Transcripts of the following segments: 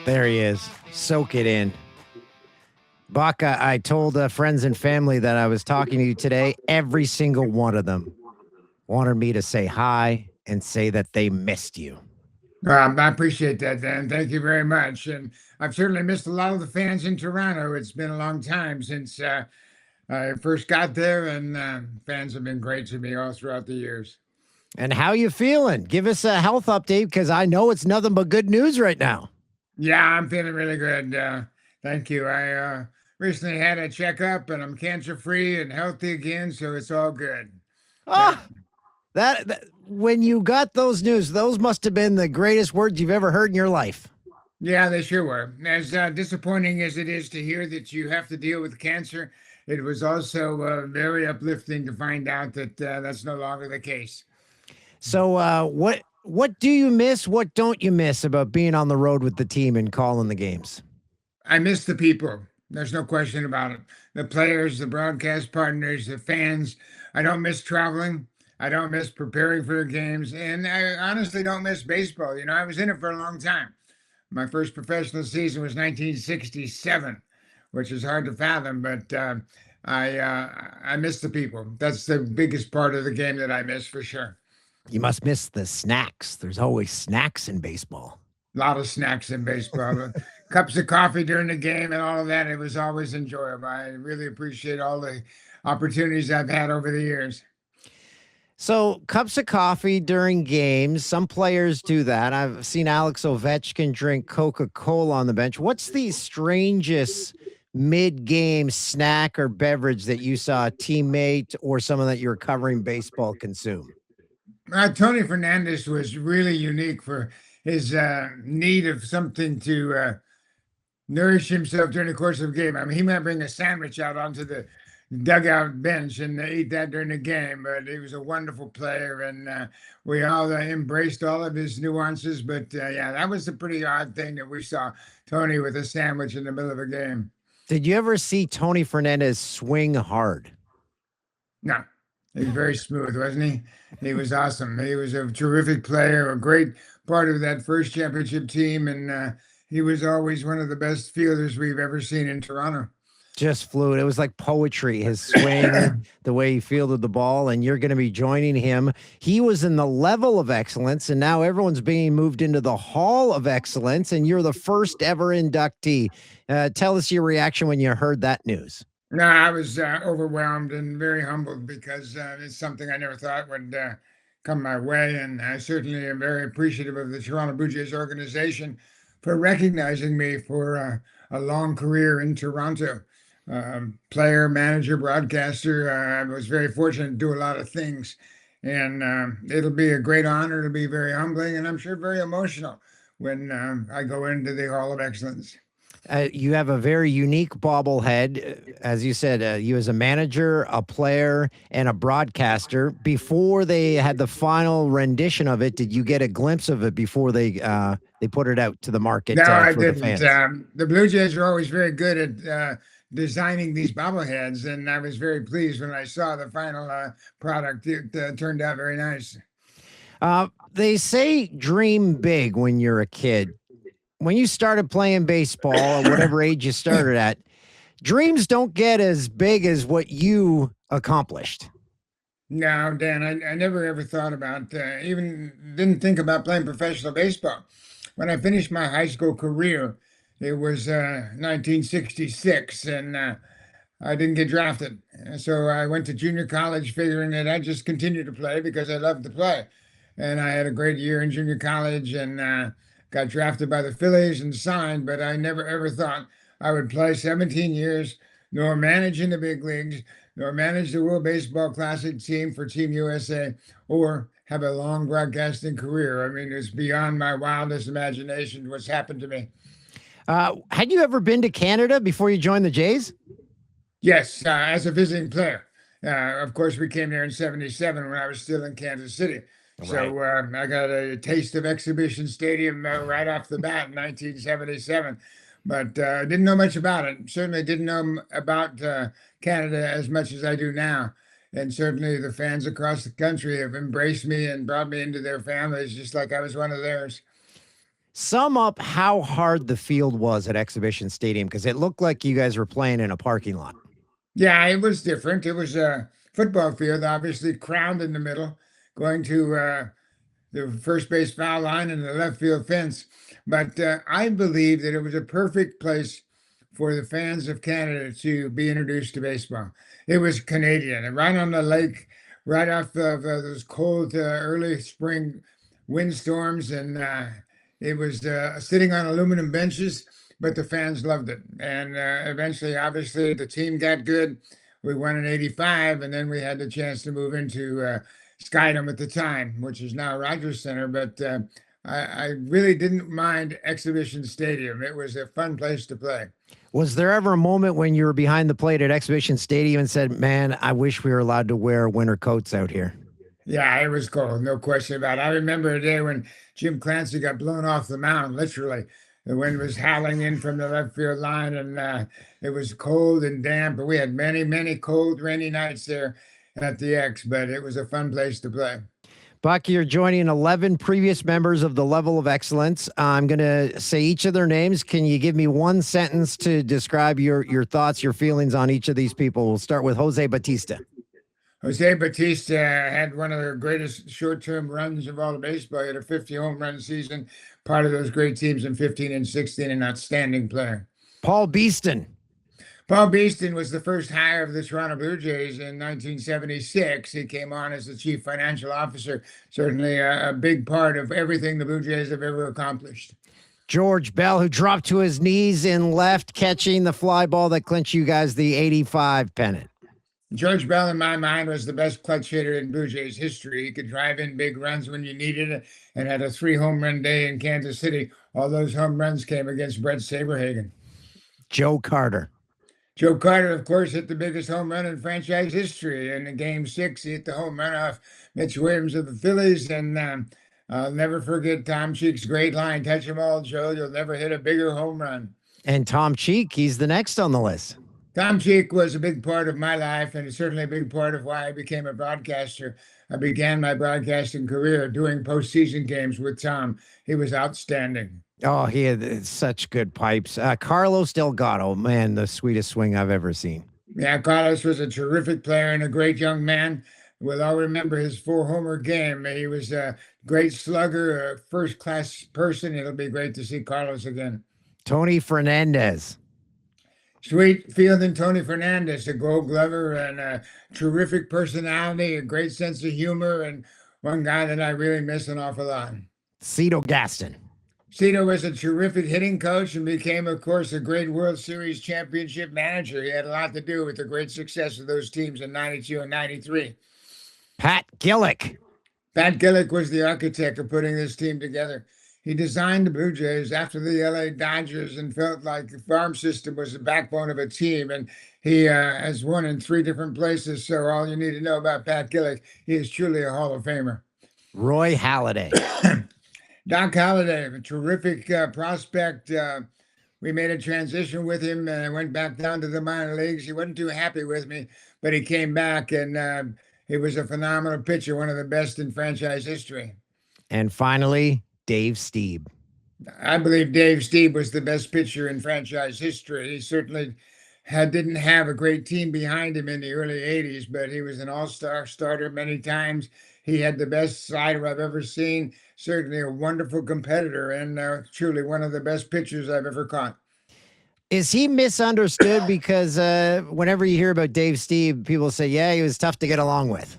There he is. Soak it in. Buck, I told friends and family that I was talking to you today. Every single one of them wanted me to say hi and say that they missed you. I appreciate that, Dan. Thank you very much. And I've certainly missed a lot of the fans in Toronto. It's been a long time since I first got there, and fans have been great to me all throughout the years. And how you feeling? Give us a health update because I know it's nothing but good news right now. Yeah, I'm feeling really good. Thank you. I recently had a checkup, and I'm cancer free and healthy again, so it's all good. Yeah. Ah, that when you got those news, those must have been the greatest words you've ever heard in your life. Yeah, they sure were. As disappointing as it is to hear that you have to deal with cancer, it was also very uplifting to find out that that's no longer the case. So, what do you miss? What don't you miss about being on the road with the team and calling the games? I miss the people. There's no question about it. The players, the broadcast partners, the fans. I don't miss traveling. I don't miss preparing for the games. And I honestly don't miss baseball. You know, I was in it for a long time. My first professional season was 1967, which is hard to fathom, but I miss the people. That's the biggest part of the game that I miss for sure. You must miss the snacks. There's always snacks in baseball. A lot of snacks in baseball, cups of coffee during the game, and all of that. It was always enjoyable. I really appreciate all the opportunities I've had over the years. So, cups of coffee during games. Some players do that. I've seen Alex Ovechkin drink Coca Cola on the bench. What's the strangest mid game snack or beverage that you saw a teammate or someone that you're covering baseball consume? Tony Fernandez was really unique for his need of something to nourish himself during the course of the game. I mean, he might bring a sandwich out onto the dugout bench and eat that during the game, but he was a wonderful player, and we all embraced all of his nuances. But yeah, that was a pretty odd thing that we saw Tony with a sandwich in the middle of a game. Did you ever see Tony Fernandez swing hard? No, he was very smooth, wasn't he? He was awesome. He was a terrific player, a great part of that first championship team, and he was always one of the best fielders we've ever seen in Toronto. Just fluid. It was like poetry, his swing, the way he fielded the ball, and you're going to be joining him. He was in the level of excellence, and now everyone's being moved into the hall of excellence, and you're the first ever inductee. Tell us your reaction when you heard that news. No, I was overwhelmed and very humbled because it's something I never thought would come my way. And I certainly am very appreciative of the Toronto Blue Jays organization for recognizing me for a long career in Toronto. Player, manager, broadcaster. I was very fortunate to do a lot of things. And it'll be a great honor. It'll be very humbling and I'm sure very emotional when I go into the Hall of Excellence. You have a very unique bobblehead. As you said, you as a manager, a player, and a broadcaster. Before they had the final rendition of it, did you get a glimpse of it before they put it out to the market No, I for the didn't. fans? The Blue Jays are always very good at designing these bobbleheads, and I was very pleased when I saw the final product. It turned out very nice. They say dream big when you're a kid. When you started playing baseball or whatever age you started at, dreams don't get as big as what you accomplished. No, Dan, I never ever thought about, even didn't think about playing professional baseball. When I finished my high school career, it was 1966, and I didn't get drafted. So I went to junior college figuring that I'd just continue to play because I loved to play. And I had a great year in junior college and got drafted by the Phillies and signed, but I never ever thought I would play 17 years, nor manage in the big leagues, nor manage the World Baseball Classic team for Team USA, or have a long broadcasting career. I mean, it's beyond my wildest imagination what's happened to me. Had you ever been to Canada before you joined the Jays? Yes, as a visiting player. Of course, we came there in '77 when I was still in Kansas City. So I got a taste of Exhibition Stadium right off the bat in 1977, but I didn't know much about it. Certainly didn't know about Canada as much as I do now. And certainly the fans across the country have embraced me and brought me into their families just like I was one of theirs. Sum up how hard the field was at Exhibition Stadium because it looked like you guys were playing in a parking lot. Yeah, it was different. It was a football field, obviously crowned in the middle, going to the first base foul line and the left field fence. But I believe that it was a perfect place for the fans of Canada to be introduced to baseball. It was Canadian, and right on the lake, right off of those cold early spring windstorms, and it was sitting on aluminum benches. But the fans loved it, and eventually, obviously, the team got good. We won in '85, and then we had the chance to move into Skydome at the time, which is now Rogers Center. But I really didn't mind Exhibition Stadium. It was a fun place to play. Was there ever a moment when you were behind the plate at Exhibition Stadium and said, man, I wish we were allowed to wear winter coats out here? Yeah, it was cold, no question about it. I remember a day when Jim Clancy got blown off the mound, literally. The wind was howling in from the left field line, and it was cold and damp. But we had many, many cold, rainy nights there at the X, but it was a fun place to play. Buck, you're joining 11 previous members of the Level of Excellence. I'm going to say each of their names. Can you give me one sentence to describe your thoughts, your feelings on each of these people? We'll start with Jose Batista. Jose Batista had one of the greatest short-term runs of all of baseball. He had a 50 home run season, part of those great teams in 15 and 16, an outstanding player. Paul Beeston. Paul Beeston was the first hire of the Toronto Blue Jays in 1976. He came on as the chief financial officer, certainly a big part of everything the Blue Jays have ever accomplished. George Bell, who dropped to his knees in left, catching the fly ball that clinched you guys the 85 pennant. George Bell, in my mind, was the best clutch hitter in Blue Jays history. He could drive in big runs when you needed it and had a 3 home run day in Kansas City. All those home runs came against Brett Saberhagen. Joe Carter. Joe Carter, of course, hit the biggest home run in franchise history. And in Game 6, he hit the home run off Mitch Williams of the Phillies. And I'll never forget Tom Cheek's great line, touch 'em all, Joe. You'll never hit a bigger home run. And Tom Cheek, he's the next on the list. Tom Cheek was a big part of my life, and certainly a big part of why I became a broadcaster. I began my broadcasting career doing postseason games with Tom. He was outstanding. Oh, he had such good pipes. Carlos Delgado, man, the sweetest swing I've ever seen. Yeah, Carlos was a terrific player and a great young man. We'll all remember his 4 homer game. He was a great slugger, a first-class person. It'll be great to see Carlos again. Tony Fernandez. Sweet fielding Tony Fernandez, a Gold Glover and a terrific personality, a great sense of humor, and one guy that I really miss an awful lot. Cito Gaston. Cito was a terrific hitting coach and became, of course, a great World Series championship manager. He had a lot to do with the great success of those teams in '92 and '93. Pat Gillick. Pat Gillick was the architect of putting this team together. He designed the Blue Jays after the LA Dodgers and felt like the farm system was the backbone of a team. And he has won in 3 different places. So all you need to know about Pat Gillick, he is truly a Hall of Famer. Roy Halladay. Doc Halladay, a terrific prospect. We made a transition with him and I went back down to the minor leagues. He wasn't too happy with me, but he came back and he was a phenomenal pitcher, one of the best in franchise history. And finally, Dave Stieb. I believe Dave Stieb was the best pitcher in franchise history. He certainly didn't have a great team behind him in the early '80s, but he was an all-star starter many times. He had the best slider I've ever seen, certainly a wonderful competitor, and truly one of the best pitchers I've ever caught. Is he misunderstood? Because whenever you hear about Dave Stieb, people say, yeah, he was tough to get along with.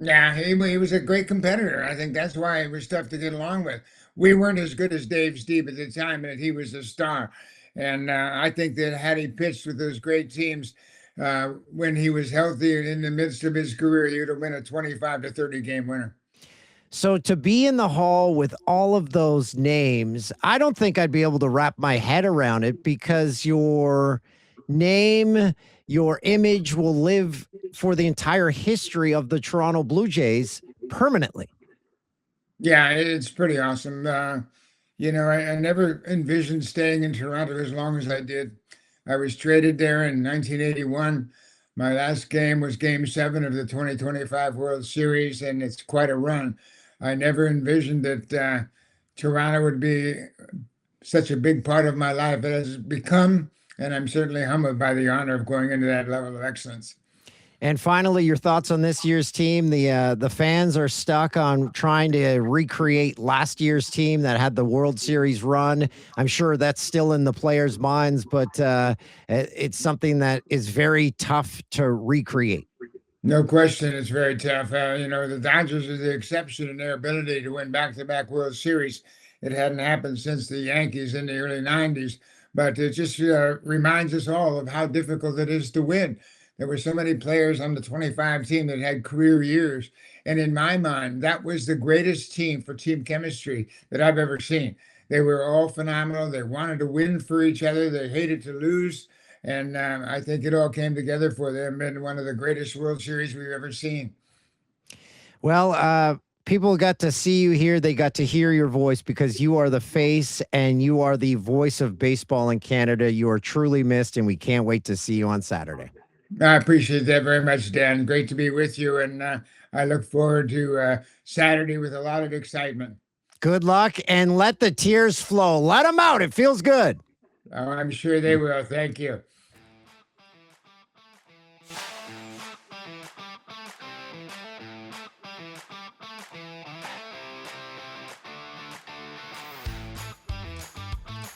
Yeah, he was a great competitor. I think that's why he was tough to get along with. We weren't as good as Dave Stieb at the time, and he was a star. And I think that had he pitched with those great teams when he was healthy in the midst of his career, he would have been a 25 to 30 game winner. So to be in the hall with all of those names, I don't think I'd be able to wrap my head around it because your name, your image will live for the entire history of the Toronto Blue Jays permanently. Yeah, it's pretty awesome. I never envisioned staying in Toronto as long as I did. I was traded there in 1981. My last game was Game 7 of the 2025 World Series, and it's quite a run. I never envisioned that Toronto would be such a big part of my life. It has become, and I'm certainly humbled by the honor of going into that level of excellence. And finally, your thoughts on this year's team. The fans are stuck on trying to recreate last year's team that had the World Series run. I'm sure that's still in the players' minds, but it's something that is very tough to recreate. No question, it's very tough. The Dodgers are the exception in their ability to win back-to-back World Series. It hadn't happened since the Yankees in the early 90s, but it just reminds us all of how difficult it is to win. There were so many players on the 25 team that had career years. And in my mind, that was the greatest team for team chemistry that I've ever seen. They were all phenomenal. They wanted to win for each other. They hated to lose. And I think it all came together for them in one of the greatest World Series we've ever seen. Well, people got to see you here. They got to hear your voice because you are the face and you are the voice of baseball in Canada. You are truly missed, and we can't wait to see you on Saturday. I appreciate that very much, Dan. Great to be with you. And I look forward to Saturday with a lot of excitement. Good luck, and let the tears flow. Let them out. It feels good. Oh, I'm sure they will. Thank you.